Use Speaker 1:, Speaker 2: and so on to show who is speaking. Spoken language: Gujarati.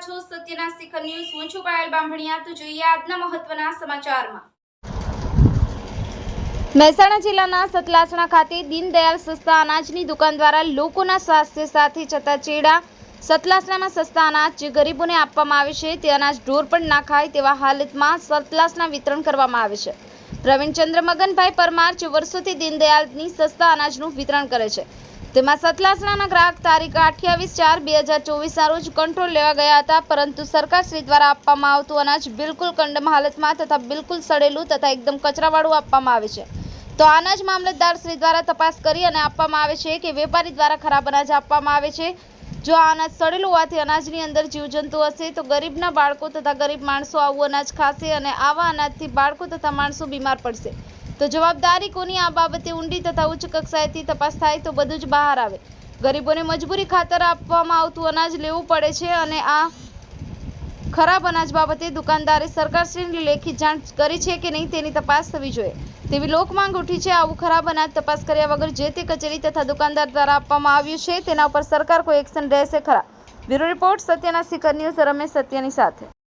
Speaker 1: છો સત્યના શિખર ન્યૂઝ। હું છું પાયલ બામણિયા। તો જોઈએ આજના મહત્વના સમાચારમાં। મહેસાણા જિલ્લાના સતલાસણા ખાતે દીનદયાળ સસ્તા અનાજની દુકાન દ્વારા લોકોના સ્વાસ્થ્ય સાથે છેતરછેડા। સતલાસણામાં સસ્તા અનાજ જે ગરીબોને આપવામાં આવે છે તે અનાજ ઢોર પણ ના ખાય તેવા હાલતમાં સતલાસણા વિતરણ કરવામાં આવે છે। પ્રવીણચંદ્ર મગનભાઈ પરમાર જે વર્ષોથી દીનદયાળની સસ્તા અનાજનું વિતરણ કરે છે, તેમાં સતલાસણાના ગ્રાહક તારીખ 28/4/2024ના રોજ કંટ્રોલ લેવા ગયા હતા, પરંતુ સરકારશ્રી દ્વારા આપવામાં આવતું અનાજ બિલકુલ કંડમ હાલતમાં તથા બિલકુલ સડેલું તથા એકદમ કચરાવાળું આપવામાં આવે છે। તો અનાજ મામલતદારશ્રી દ્વારા તપાસ કરી અને આપવામાં આવે છે કે વેપારી દ્વારા ખરાબ અનાજ આપવામાં આવે છે। જો આ અનાજ સડેલું હોવાથી અનાજની અંદર જીવજંતુ હશે તો ગરીબના બાળકો તથા ગરીબ માણસો આવું અનાજ ખાશે અને આવા અનાજથી બાળકો તથા માણસો બીમાર પડશે। તો જવાબદારી કોની? આ બાબતે ઊંડી તથા ઉચ્ચ કક્ષાએથી તપાસ થાય તો બધું જ બહાર આવે। ગરીબોને મજબૂરી ખાતર આપવામાં આવતું અનાજ લેવું પડે છે અને આ ખરાબ અનાજ બાબતે દુકાનદારે સરકારશ્રીને લેખિત જાણ કરી છે કે નહીં તેની તપાસ થવી જોઈએ તેવી લોકમાંગ ઉઠી છે। આવું ખરાબ અનાજ તપાસ કર્યા વગર જે તે કચેરી તથા દુકાનદાર દ્વારા આપવામાં આવ્યું છે તેના ઉપર સરકાર કોઈ એક્શન રહેશે ખરા? બ્યુરો રિપોર્ટ, સત્યના શિખર ન્યૂઝ। રમેશ સત્યની સાથે।